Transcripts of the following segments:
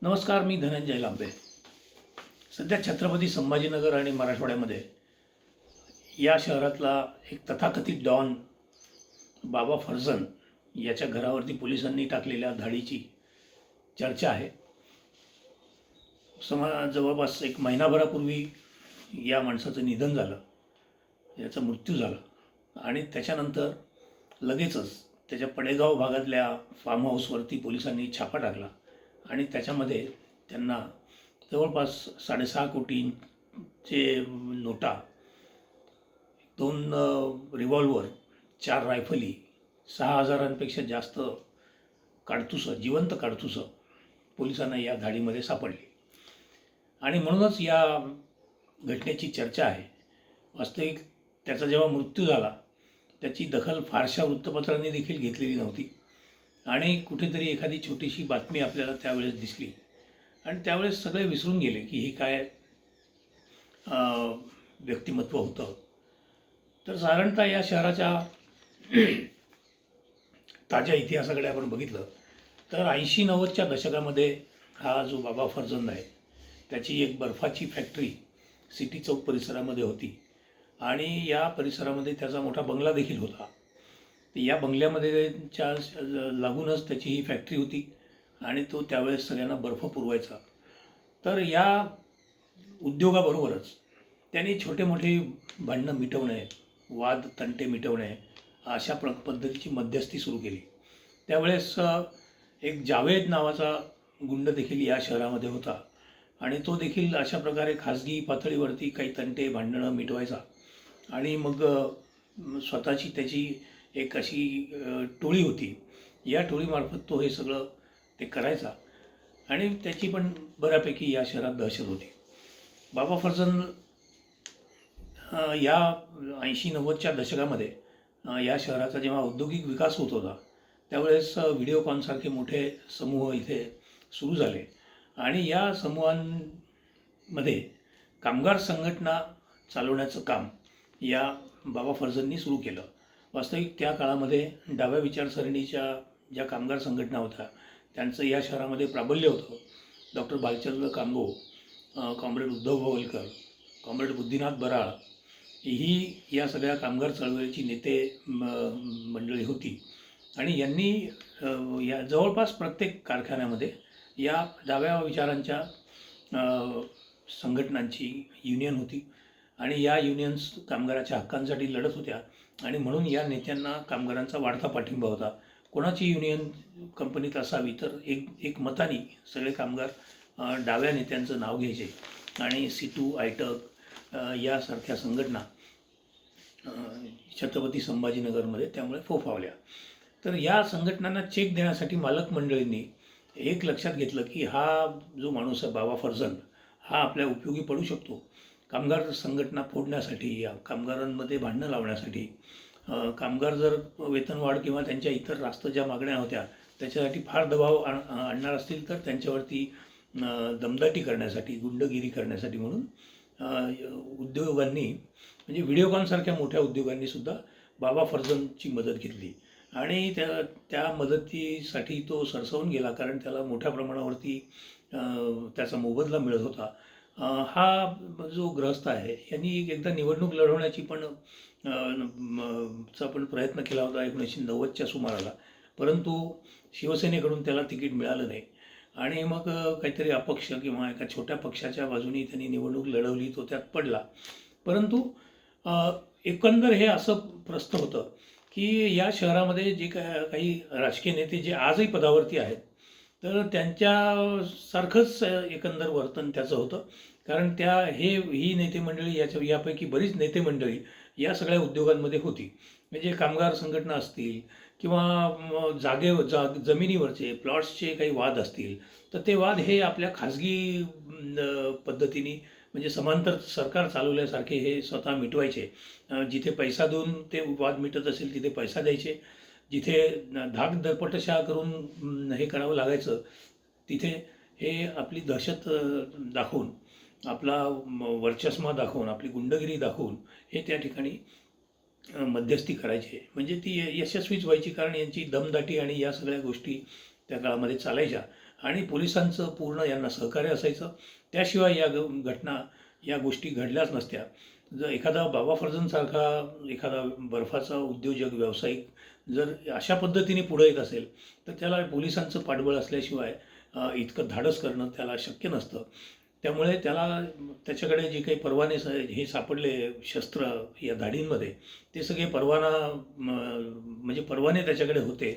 नमस्कार, मी धनंजय लांबे. सध्या छत्रपती संभाजीनगर आणि मराठवाड्यामध्ये या शहरातला एक तथाकथित डॉन बाबा फर्जंद याच्या घरावरती पोलिसांनी टाकलेल्या धाडीची चर्चा आहे. जवळपास एक महिनाभरापूर्वी या माणसाचं निधन झालं, याचा मृत्यू झाला आणि त्याच्यानंतर लगेचच त्याच्या पडेगाव भागातल्या फार्म हाऊसवरती पोलिसांनी छापा टाकला आणि त्याच्यामध्ये त्यांना जवळपास 6.5 कोटींचे नोटा, 2 रिव्हॉल्वर, 4 रायफली, 6,000पेक्षा जास्त काडतुसं, जिवंत काडतुसं पोलिसांना या धाडीमध्ये सापडली आणि म्हणूनच या घटनेची चर्चा आहे. वास्तविक त्याचा जेव्हा मृत्यू झाला त्याची दखल फारशा वृत्तपत्रांनी देखील घेतलेली नव्हती आणि कुठेतरी एखादी छोटीशी बातमी आपल्याला त्यावेळेस दिसली आणि त्यावेळेस सगळे विसरून गेले की हे काय व्यक्तिमत्व होतं. तर साधारणतः या शहराच्या ताज्या इतिहासाकडे आपण बघितलं तर 80-90च्या दशकामध्ये हा जो बाबा फर्जंद आहे त्याची एक बर्फाची फॅक्टरी सिटी चौक परिसरामध्ये होती आणि या परिसरामध्ये त्याचा मोठा बंगला देखील होता. या बंगल्यामध्ये लागूनच त्याची ही फॅक्टरी होती आणि तो त्यावेळेस सगळ्यांना बर्फ पुरवायचा. तर या उद्योगाबरोबरच त्यांनी छोटे मोठे भांडणं मिटवणे, वाद तंटे मिटवणे अशा पद्धतीची मध्यस्थी सुरू केली. त्यावेळेस एक जावेद नावाचा गुंड देखील या शहरामध्ये होता आणि तो देखील अशा प्रकारे खाजगी पातळीवरती काही तंटे भांडणं मिटवायचा आणि मग स्वतःची त्याची एक अशी टोळी होती. या टोळीमार्फत तो हे सगळं ते करायचा आणि त्याची पण बऱ्यापैकी या शहरात दहशत होती. बाबा फर्जंद या 80-90च्या दशकामध्ये या शहराचा जेव्हा औद्योगिक विकास होत होता त्यावेळेस व्हिडिओकॉनसारखे मोठे समूह इथे सुरू झाले आणि या समूहांमध्ये कामगार संघटना चालवण्याचं काम या बाबा फर्जंदनी सुरू केलं. वास्तविक त्या काळामध्ये डाव्या विचारसरणीच्या ज्या कामगार संघटना होत्या त्यांचं या शहरामध्ये प्राबल्य होतं. Doctor Bhalchandra Kango, comrade Uddhav Bhavalkar, comrade Buddhinath Baral ही या सगळ्या कामगार चळवळीची नेते मंडळी होती आणि यांनी या जवळपास प्रत्येक कारखान्यामध्ये या डाव्या विचारांच्या संघटनांची युनियन होती आणि या युनियन्स कामगाराच्या हक्कांसाठी लढत होत्या आणि म्हणून या नेत्यांना कामगारांचा वाढता पाठिंबा होता. कोणाची युनियन कंपनीत असावी तर एक मताने सगळे कामगार डाव्या नेत्यांचं नाव घ्यायचे आणि सिटू, आयटक यासारख्या संघटना छत्रपती संभाजीनगरमध्ये त्यामुळे फोफावल्या. तर या संघटनांना चेक देण्यासाठी मालक मंडळींनी एक लक्षात घेतलं की हा जो माणूस आहे बाबा फर्जंद हा आपल्या उपयोगी पडू शकतो. कामगार संघटना फोडण्यासाठी, या कामगारांमध्ये भांडणं लावण्यासाठी, कामगार जर वेतनवाढ किंवा त्यांच्या इतर रास्त ज्या मागण्या होत्या त्याच्यासाठी फार दबाव आणणार असतील तर त्यांच्यावरती दमदाटी करण्यासाठी, गुंडगिरी करण्यासाठी म्हणून उद्योगांनी म्हणजे व्हिडिओकॉनसारख्या मोठ्या उद्योगांनी सुद्धा बाबा फर्जंदची मदत घेतली आणि त्या मदतीसाठी तो सरसवून गेला कारण त्याला मोठ्या प्रमाणावरती त्याचा मोबदला मिळत होता. हा जो गृहस्थ आहे यांनी एकदा निवडणूक लढवण्याची पण प्रयत्न केला होता 1990च्या सुमाराला, परंतु शिवसेनेकडून त्याला तिकीट मिळालं नाही आणि मग काहीतरी अपक्ष किंवा एका छोट्या पक्षाच्या बाजूने त्यांनी निवडणूक लढवली, तो त्यात पडला. परंतु एकंदर हे असं प्रस्थ होतं की या शहरामध्ये जे काही राजकीय नेते जे आजही पदावरती आहेत तर त्यांच्यासारखंच एकंदर वर्तन त्याचं होतं कारण ही नेते मंडळी यापैकी बरीच नेते मंडळी या सगळ्या उद्योगांमध्ये होती. म्हणजे कामगार संघटना असतील किंवा जमिनीवरचे प्लॉट्सचे काही वाद असतील तर ते वाद हे आपल्या खाजगी पद्धतीने म्हणजे समांतर सरकार चालवल्यासारखे हे स्वतः मिटवायचे. जिथे पैसा देऊन ते वाद मिटत असेल तिथे पैसा द्यायचे, जिथे धाक दरपटशा करून हे करावं लागायचं तिथे हे आपली दहशत दाखवून, आपला वर्चस्व दाखवून, आपली गुंडगिरी दाखवून हे त्या ठिकाणी मध्यस्थी करायचे. म्हणजे ती यशस्वीच व्हायची कारण यांची दमदाटी आणि या सगळ्या गोष्टी त्या काळामध्ये चालायच्या आणि पोलिसांचं पूर्ण यांना सहकार्य असायचं. त्याशिवाय घटना या गोष्टी घडल्याच नसत्या. जर एखादा बाबा फर्जंदसारखा एखादा बर्फाचा उद्योजक व्यावसायिक जर अशा पद्धतीने पुढे येत असेल तर त्याला पोलिसांचं पाठबळ असल्याशिवाय इतकं धाडस करणं त्याला शक्य नसतं. त्यामुळे त्याच्याकडे जे काही परवाने हे सापडले शस्त्र या धाडींमध्ये ते सगळे म्हणजे परवाने त्याच्याकडे होते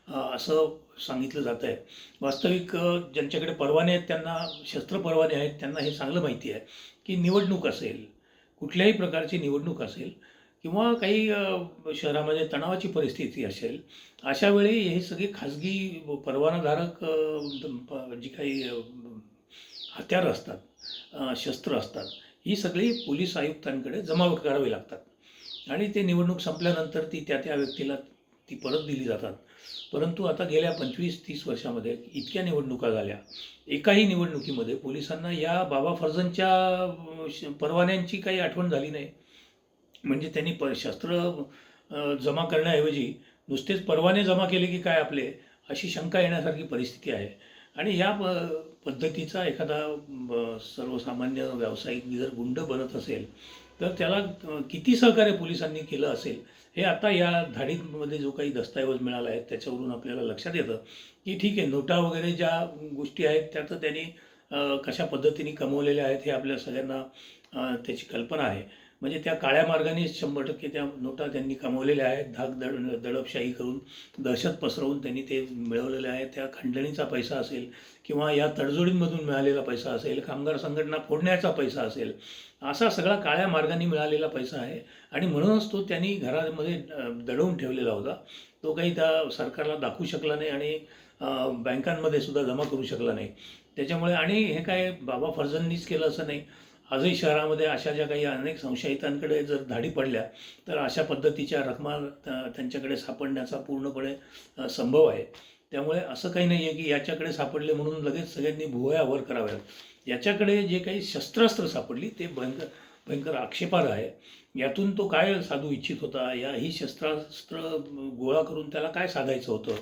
असं सांगितलं जात आहे. वास्तविक ज्यांच्याकडे परवाने आहेत त्यांना शस्त्र परवाने आहेत त्यांना हे चांगलं माहिती आहे की निवडणूक असेल, कुठल्याही प्रकारची निवडणूक असेल किंवा काही शहरामध्ये तणावाची परिस्थिती असेल, अशा वेळी हे सगळे खाजगी परवानाधारक जी काही हत्यार असतात, शस्त्र असतात, ही सगळी पोलीस आयुक्तांकडे जमा करावी लागतात आणि ते निवडणूक संपल्यानंतर त्या व्यक्तीला ती परत दिली जातात. परंतु आता गेल्या 25-30 वर्षामध्ये इतक्या निवडणुका झाल्या, एकाही निवडणुकीमध्ये पोलिसांना या बाबा फर्जंदच्या परवान्यांची काही आठवण झाली नाही. म्हणजे त्यांनी शस्त्र जमा करण्याऐवजी नुसतेच परवाने जमा केले की काय आपले, अशी शंका येण्यासारखी परिस्थिती आहे. आणि या पद्धतीचा एखादा सर्वसामान्य व्यावसायिक जर गुंड बनत असेल तर त्याला किती सहकार्य पोलिसांनी केलं असेल हे आता या धाडीमध्ये जो काही दस्तऐवज मिळाला आहे त्याच्यावरून आपल्याला लक्षात येतं की ठीक आहे, नोटा वगैरे ज्या गोष्टी आहेत त्या तर त्यांनी कशा पद्धतीने कमवलेल्या आहेत हे आपल्या सगळ्यांना त्याची कल्पना आहे. म्हणजे त्या काळ्या मार्गाने 100% त्या नोटा त्यांनी कमवलेल्या आहेत. दडपशाही करून दहशत पसरवून त्यांनी ते मिळवलेले आहे. त्या खंडणीचा पैसा असेल किंवा या तडजोडींमधून मिळालेला पैसा असेल, कामगार संघटना फोडण्याचा पैसा असेल, असा सगळा काळ्या मार्गाने मिळालेला पैसा आहे. आणि म्हणूनच तो त्यांनी घरामध्ये दडवून ठेवलेला होता. तो काही त्या सरकारला दाखवू शकला नाही आणि बँकांमध्ये सुद्धा जमा करू शकला नाही. त्याच्यामुळे आणि हे काय बाबा फर्जंदनीच केलं असं नाही. आजही शहरामध्ये अशा ज्या काही अनेक संशयितांकडे जर धाडी पडल्या तर अशा पद्धतीच्या रकमा त्यांच्याकडे सापडण्याचा पूर्णपणे संभव आहे. त्यामुळे असं काही नाही आहे की याच्याकडे सापडले म्हणून लगेच सगळ्यांनी भुवया वर कराव्यात. याच्याकडे जे काही शस्त्रास्त्र सापडली ते भयंकर आक्षेपार्ह आहे. यातून तो काय साधू इच्छित होता, ही शस्त्रास्त्र गोळा करून त्याला काय साधायचं होतं,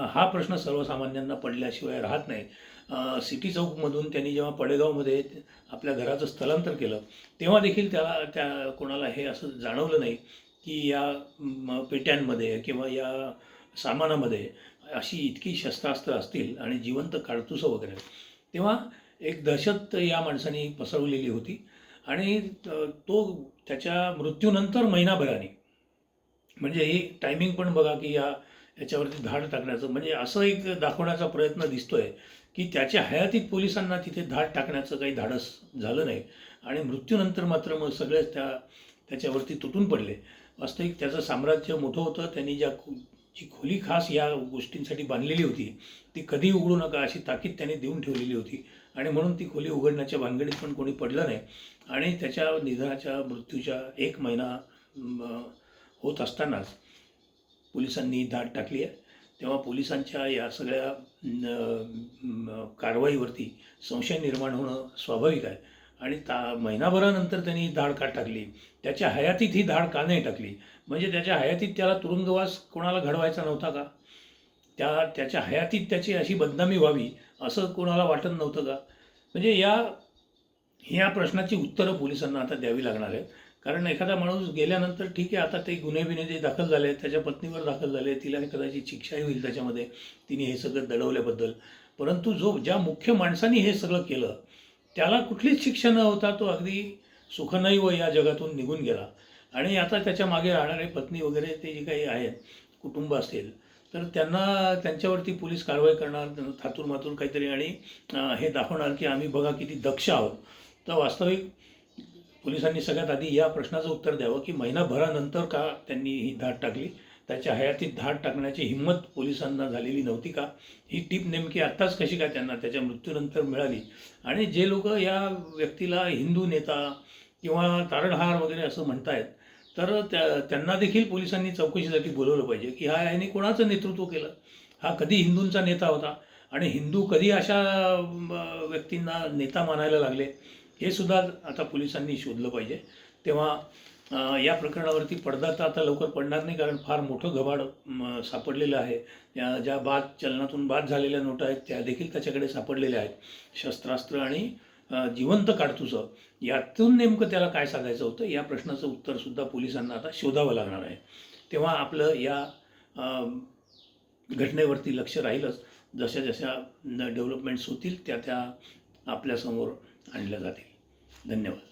हा प्रश्न सर्वसामान्यांना पडल्याशिवाय राहत नाही. सिटी चौकमधून त्यांनी जेव्हा पडेगावमध्ये आपल्या घराचं स्थलांतर केलं तेव्हा देखील त्या कोणाला हे असं जाणवलं नाही की या पेट्यांमध्ये किंवा या सामानामध्ये अशी इतकी शस्त्रास्त्र असतील आणि जिवंत काडतुसं वगैरे. तेव्हा एक दहशत या माणसाने पसरवलेली होती आणि तो त्याच्या मृत्यूनंतर महिनाभराने, म्हणजे ही टायमिंग पण बघा की याच्यावरती धाड टाकण्याचं, म्हणजे असं एक दाखवण्याचा प्रयत्न दिसतोय की त्याच्या हयातीत पोलिसांना तिथे धाड टाकण्याचं काही धाडस झालं नाही आणि मृत्यूनंतर मात्र मग सगळेच त्याच्यावरती तुटून पडले. वास्तविक त्याचं साम्राज्य मोठं होतं. त्यांनी जी खोली खास या गोष्टींसाठी बांधलेली होती ती कधी उघडू नका अशी ताकीद त्यांनी देऊन ठेवलेली होती आणि म्हणून ती खोली उघडण्याच्या भानगडीत पण कोणी पडलं नाही. आणि त्याच्या मृत्यूच्या 1 महिना होत असतानाच पोलिसांनी धाड टाकली आहे. तेव्हा पोलिसांच्या या सगळ्या कारवाईवरती संशय निर्माण होणं स्वाभाविक आहे. आणि महिनाभरानंतर त्यांनी धाड का टाकली, त्याच्या हयातीत ही धाड का नाही टाकली, म्हणजे त्याच्या हयातीत त्याला तुरुंगवास कोणाला घडवायचा नव्हता का, त्याच्या हयातीत त्याची अशी बदनामी व्हावी असं कोणाला वाटत नव्हतं का. म्हणजे ह्या प्रश्नाची उत्तरं पोलिसांना आता द्यावी लागणार आहेत. कारण एखादा माणूस गेल्यानंतर ठीक आहे, आता ते गुन्हे जे दाखल झाले त्याच्या पत्नीवर दाखल झाले, तिला कदाचित शिक्षाही होईल त्याच्यामध्ये, तिने हे सगळं दडवल्याबद्दल. परंतु ज्या मुख्य माणसाने हे सगळं केलं त्याला कुठलीच शिक्षा न होता तो अगदी सुखनैव या जगातून निघून गेला. आणि आता त्याच्या मागे राहणारे पत्नी वगैरे ते जे काही आहेत, कुटुंब असेल, तर त्यांच्यावरती पोलीस कारवाई करणार, थातूरमातूर काहीतरी, आणि हे दाखवणार की आम्ही बघा किती दक्ष आहोत. तर वास्तविक पोलिसांनी सगळ्यात आधी या प्रश्नाचं उत्तर द्यावं की महिनाभरानंतर का त्यांनी ही धाड टाकली, त्याच्या हयातीत धाड टाकण्याची हिंमत पोलिसांना झालेली नव्हती का. ही टीप नेमकी आत्ताच कशी काय त्यांना त्याच्या मृत्यूनंतर मिळाली. आणि जे लोक या व्यक्तीला हिंदू नेता किंवा तारणहार वगैरे असं म्हणतायत, तर त्यांना देखील पोलिसांनी चौकशीसाठी बोलवलं पाहिजे की ह्याने कोणाचं नेतृत्व केलं, हा कधी हिंदूंचा नेता होता आणि हिंदू कधी अशा व्यक्तींना नेता मानायला लागले, हे सुद्धा आता पोलिसांनी शोधलं पाहिजे. तेव्हा या प्रकरणावरती पडदा तर आता लवकर पडणार नाही, कारण फार मोठं घबाड सापडलेलं आहे. ज्या चलनातून बाद झालेल्या नोटा आहेत त्या देखील त्याच्याकडे सापडलेल्या आहेत. शस्त्रास्त्र आणि जिवंत काडतुसं, यातून नेमकं त्याला काय सांगायचं होतं या प्रश्नाचं उत्तरसुद्धा पोलिसांना आता शोधावं लागणार आहे. तेव्हा आपलं या घटनेवरती लक्ष राहीलच. जशा जशा डेव्हलपमेंट्स होतील त्या त्या आपल्यासमोर आणल्या जातील. धन्यवाद.